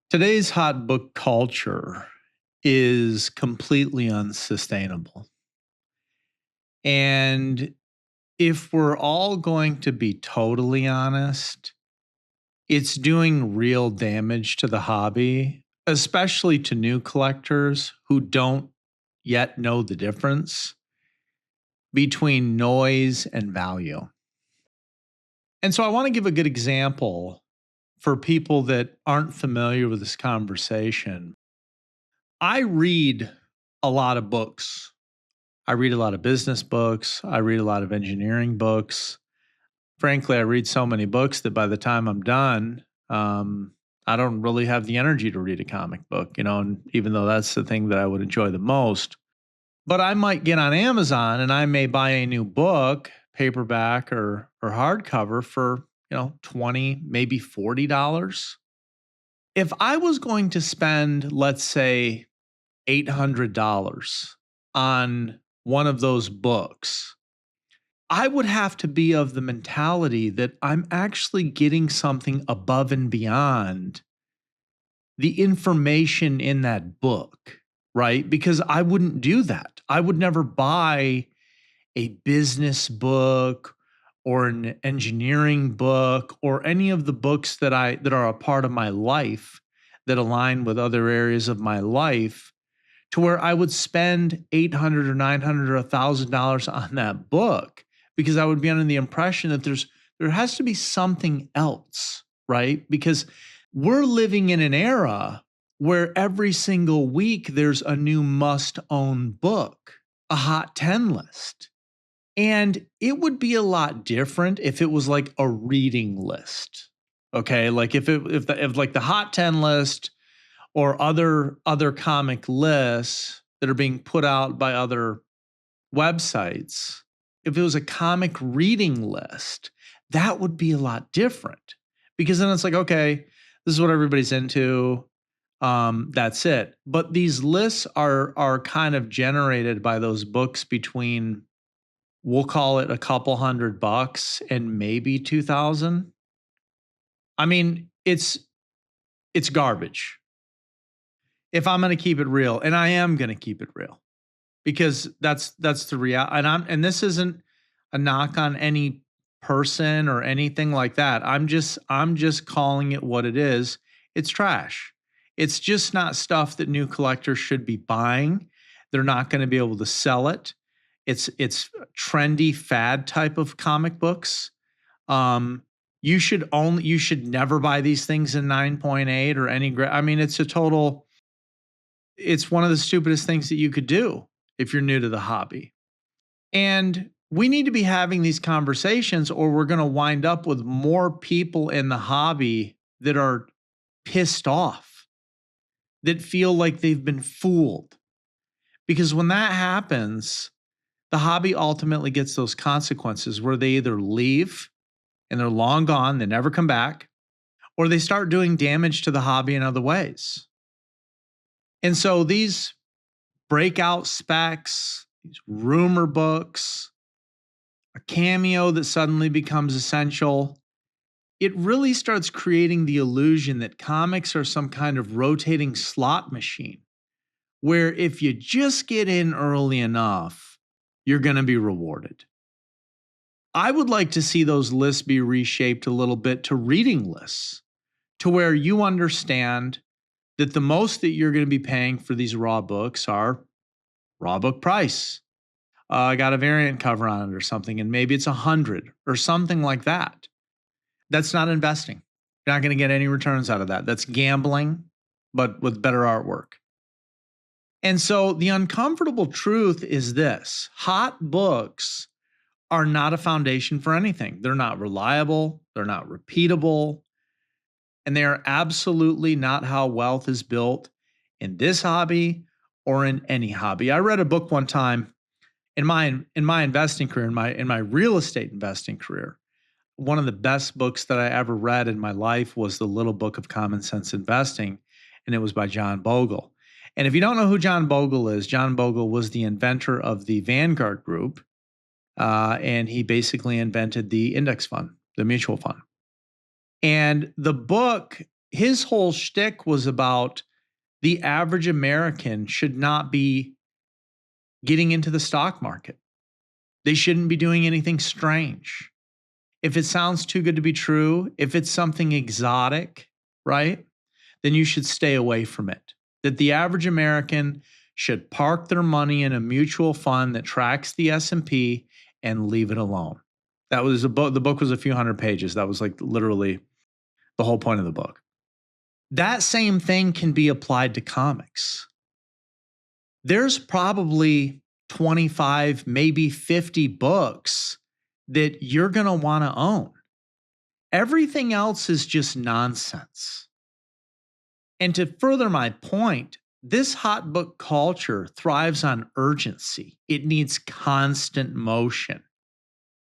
Today's hot book culture is completely unsustainable. And if we're all going to be totally honest, it's doing real damage to the hobby, especially to new collectors who don't yet know the difference between noise and value. And so I want to give a good example for people that aren't familiar with this conversation. I read a lot of books. I read a lot of business books. I read a lot of engineering books. Frankly, I read so many books that by the time I'm done, I don't really have the energy to read a comic book, and even though that's the thing that I would enjoy the most. But I might get on Amazon and I may buy a new book, paperback or hardcover for, 20, maybe $40. If I was going to spend, let's say, $800 on one of those books, I would have to be of the mentality that I'm actually getting something above and beyond the information in that book, right? Because I wouldn't do that. I would never buy a business book or an engineering book or any of the books that are a part of my life that align with other areas of my life to where I would spend $800 or $900 or $1,000 on that book because I would be under the impression that there has to be something else, right? Because we're living in an era where every single week there's a new must-own book, a hot 10 list. And it would be a lot different if it was like a reading list. Okay? Like if like the hot 10 list or other comic lists that are being put out by other websites, if it was a comic reading list, that would be a lot different. Because then it's like, okay, this is what everybody's into. That's it. But these lists are kind of generated by those books between, we'll call it a couple $100 and maybe 2,000. I mean, it's garbage. If I'm going to keep it real, and I am going to keep it real, because that's the reality. And this isn't a knock on any person or anything like that. I'm just calling it what it is. It's trash. It's just not stuff that new collectors should be buying. They're not going to be able to sell it. It's trendy fad type of comic books. You should never buy these things in 9.8 or any. I mean, it's one of the stupidest things that you could do if you're new to the hobby. And we need to be having these conversations, or we're going to wind up with more people in the hobby that are pissed off, that feel like they've been fooled. Because when that happens, the hobby ultimately gets those consequences where they either leave and they're long gone, they never come back, or they start doing damage to the hobby in other ways. And so these breakout specs, these rumor books, a cameo that suddenly becomes essential, it really starts creating the illusion that comics are some kind of rotating slot machine where if you just get in early enough, you're going to be rewarded. I would like to see those lists be reshaped a little bit to reading lists, to where you understand that the most that you're going to be paying for these raw books are raw book price. I got a variant cover on it or something, and maybe it's 100 or something like that. That's not investing. You're not going to get any returns out of that. That's gambling, but with better artwork. And so the uncomfortable truth is this: hot books are not a foundation for anything. They're not reliable. They're not repeatable. And they are absolutely not how wealth is built in this hobby or in any hobby. I read a book one time in my investing career, in my real estate investing career. One of the best books that I ever read in my life was The Little Book of Common Sense Investing, and it was by John Bogle. And if you don't know who John Bogle is, John Bogle was the inventor of the Vanguard Group, and he basically invented the index fund, the mutual fund. And the book his whole shtick was about the average American should not be getting into the stock market. They shouldn't be doing anything strange. If it sounds too good to be true, if it's something exotic, right, then you should stay away from it. That the average American should park their money in a mutual fund that tracks the S&P and leave it alone. That was a book. The book was a few hundred pages. That was like literally the whole point of the book. That same thing can be applied to comics. There's probably 25, maybe 50 books that you're going to want to own. Everything else is just nonsense. And to further my point, this hot book culture thrives on urgency. It needs constant motion.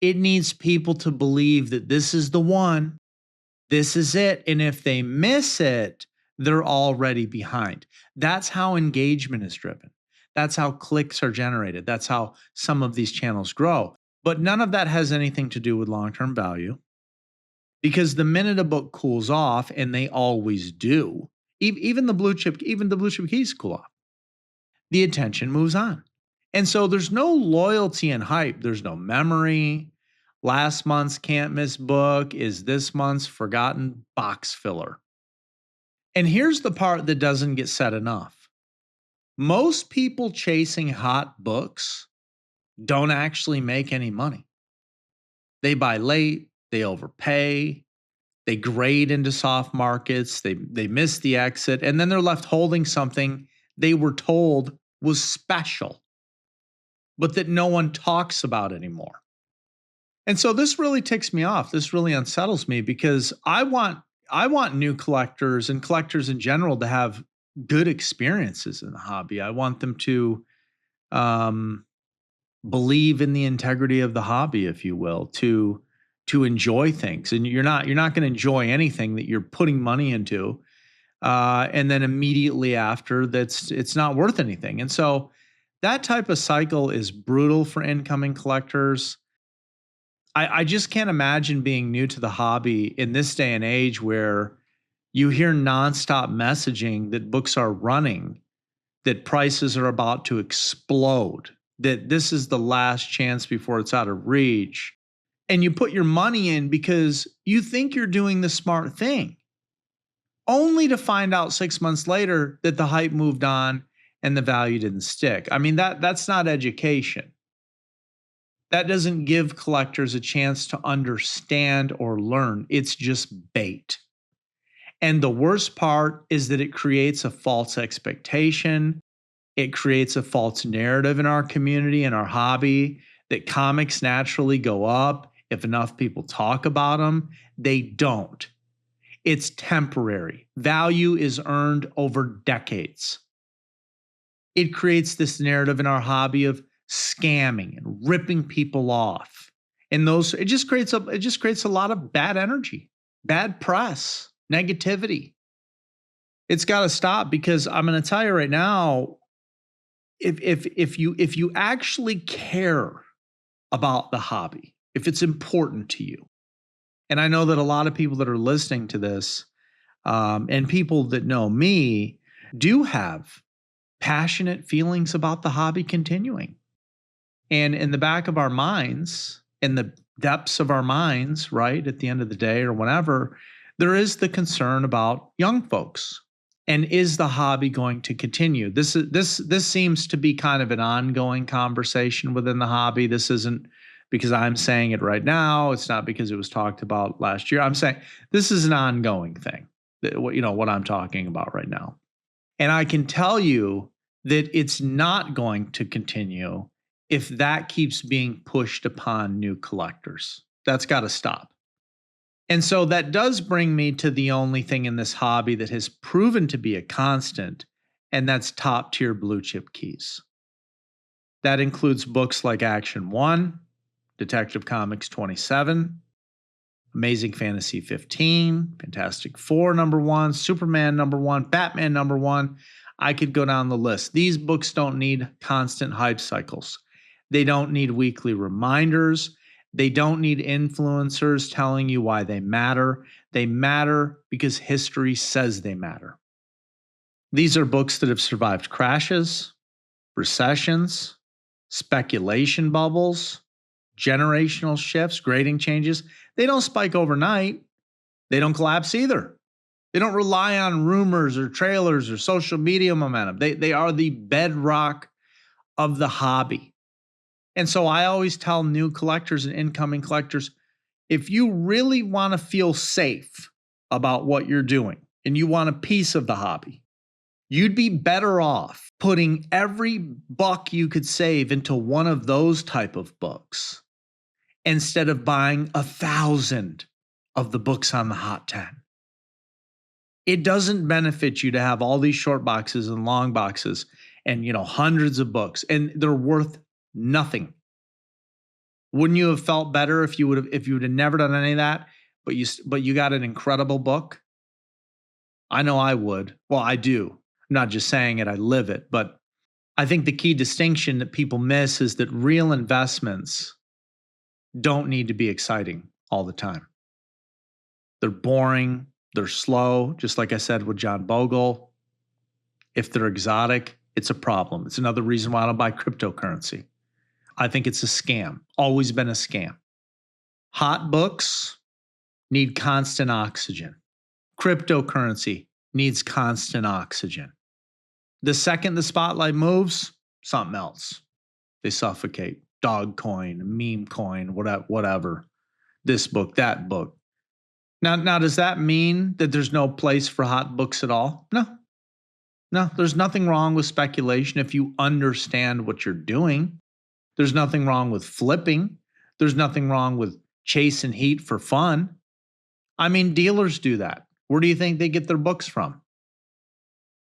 It needs people to believe that this is the one, this is it. And if they miss it, they're already behind. That's how engagement is driven. That's how clicks are generated. That's how some of these channels grow. But none of that has anything to do with long-term value, because the minute a book cools off, and they always do, even the blue chip keys cool off, the attention moves on. And so there's no loyalty and hype. There's no memory. Last month's can't miss book is this month's forgotten box filler. And here's the part that doesn't get said enough. Most people chasing hot books don't actually make any money. They buy late, they overpay, they grade into soft markets, they miss the exit, and then they're left holding something they were told was special, but that no one talks about anymore. And so this really ticks me off. This really unsettles me, because I want new collectors and collectors in general to have good experiences in the hobby. I want them to believe in the integrity of the hobby, if you will, to enjoy things. And you're not going to enjoy anything that you're putting money into, and then immediately after it's not worth anything. And so that type of cycle is brutal for incoming collectors. I just can't imagine being new to the hobby in this day and age, where you hear nonstop messaging that books are running, that prices are about to explode, that this is the last chance before it's out of reach. And you put your money in because you think you're doing the smart thing, only to find out 6 months later that the hype moved on and the value didn't stick. I mean, that's not education. That doesn't give collectors a chance to understand or learn. It's just bait. And the worst part is that it creates a false expectation. It creates a false narrative in our community and our hobby that comics naturally go up if enough people talk about them. They don't. It's temporary. Value is earned over decades. It creates this narrative in our hobby of scamming and ripping people off. And it just creates a lot of bad energy, bad press, negativity. It's got to stop, because I'm going to tell you right now, if you actually care about the hobby, if it's important to you, and I know that a lot of people that are listening to this, and people that know me, do have passionate feelings about the hobby continuing. And in the back of our minds, in the depths of our minds, right, at the end of the day or whenever, there is the concern about young folks. And is the hobby going to continue? This seems to be kind of an ongoing conversation within the hobby. This isn't because I'm saying it right now. It's not because it was talked about last year. I'm saying this is an ongoing thing, what I'm talking about right now. And I can tell you that it's not going to continue if that keeps being pushed upon new collectors. That's got to stop. And so that does bring me to the only thing in this hobby that has proven to be a constant, and that's top tier blue chip keys. That includes books like Action 1, Detective Comics 27, Amazing Fantasy 15, Fantastic Four #1, Superman #1, Batman #1. I could go down the list. These books don't need constant hype cycles. They don't need weekly reminders. They don't need influencers telling you why they matter. They matter because history says they matter. These are books that have survived crashes, recessions, speculation bubbles, generational shifts, grading changes. They don't spike overnight. They don't collapse either. They don't rely on rumors or trailers or social media momentum. They are the bedrock of the hobby. And so I always tell new collectors and incoming collectors, if you really want to feel safe about what you're doing and you want a piece of the hobby, you'd be better off putting every buck you could save into one of those type of books instead of buying 1,000 of the books on the Hot 10. It doesn't benefit you to have all these short boxes and long boxes and hundreds of books, and they're worth nothing. Wouldn't you have felt better if you would have never done any of that, but you got an incredible book? I know I would. Well, I do. I'm not just saying it, I live it. But I think the key distinction that people miss is that real investments don't need to be exciting all the time. They're boring, they're slow, just like I said with John Bogle. If they're exotic, it's a problem. It's another reason why I don't buy cryptocurrency. I think it's a scam, always been a scam. Hot books need constant oxygen. Cryptocurrency needs constant oxygen. The second the spotlight moves, something else. They suffocate. Dog coin, meme coin, whatever. This book, that book. Now, does that mean that there's no place for hot books at all? No, there's nothing wrong with speculation if you understand what you're doing. There's nothing wrong with flipping. There's nothing wrong with chasing heat for fun. I mean, dealers do that. Where do you think they get their books from?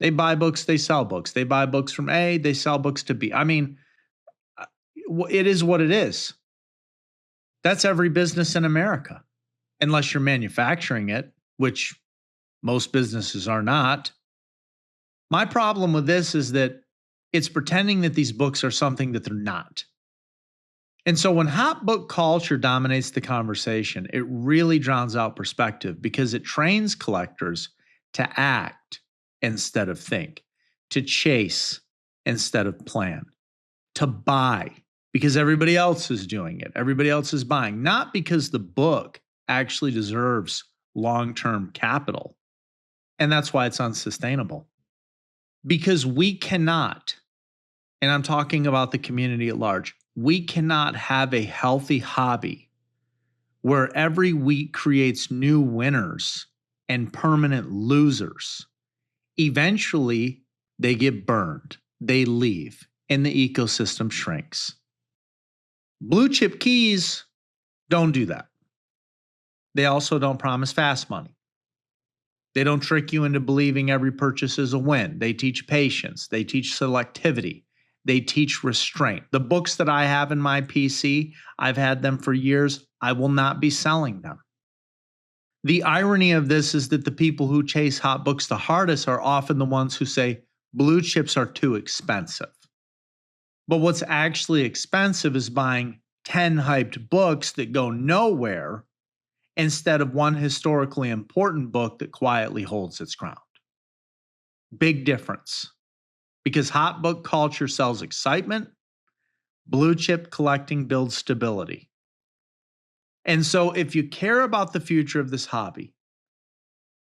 They buy books, they sell books. They buy books from A, they sell books to B. I mean, it is what it is. That's every business in America, unless you're manufacturing it, which most businesses are not. My problem with this is that it's pretending that these books are something that they're not. And so when hot book culture dominates the conversation, it really drowns out perspective because it trains collectors to act instead of think, to chase instead of plan, to buy because everybody else is doing it. Everybody else is buying, not because the book actually deserves long-term capital. And that's why it's unsustainable. Because we cannot, and I'm talking about the community at large, we cannot have a healthy hobby where every week creates new winners and permanent losers. Eventually, they get burned, they leave, and the ecosystem shrinks. Blue chip keys don't do that. They also don't promise fast money. They don't trick you into believing every purchase is a win. They teach patience. They teach selectivity. They teach restraint. The books that I have in my PC, I've had them for years. I will not be selling them. The irony of this is that the people who chase hot books the hardest are often the ones who say blue chips are too expensive. But what's actually expensive is buying 10 hyped books that go nowhere instead of one historically important book that quietly holds its ground. Big difference. Because hot book culture sells excitement, blue chip collecting builds stability. And so if you care about the future of this hobby,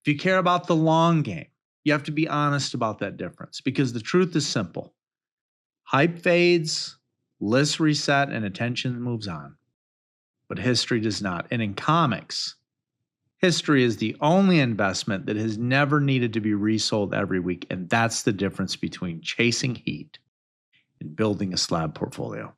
if you care about the long game, you have to be honest about that difference because the truth is simple. Hype fades, lists reset, and attention moves on. But history does not. And in comics, history is the only investment that has never needed to be resold every week. And that's the difference between chasing heat and building a slab portfolio.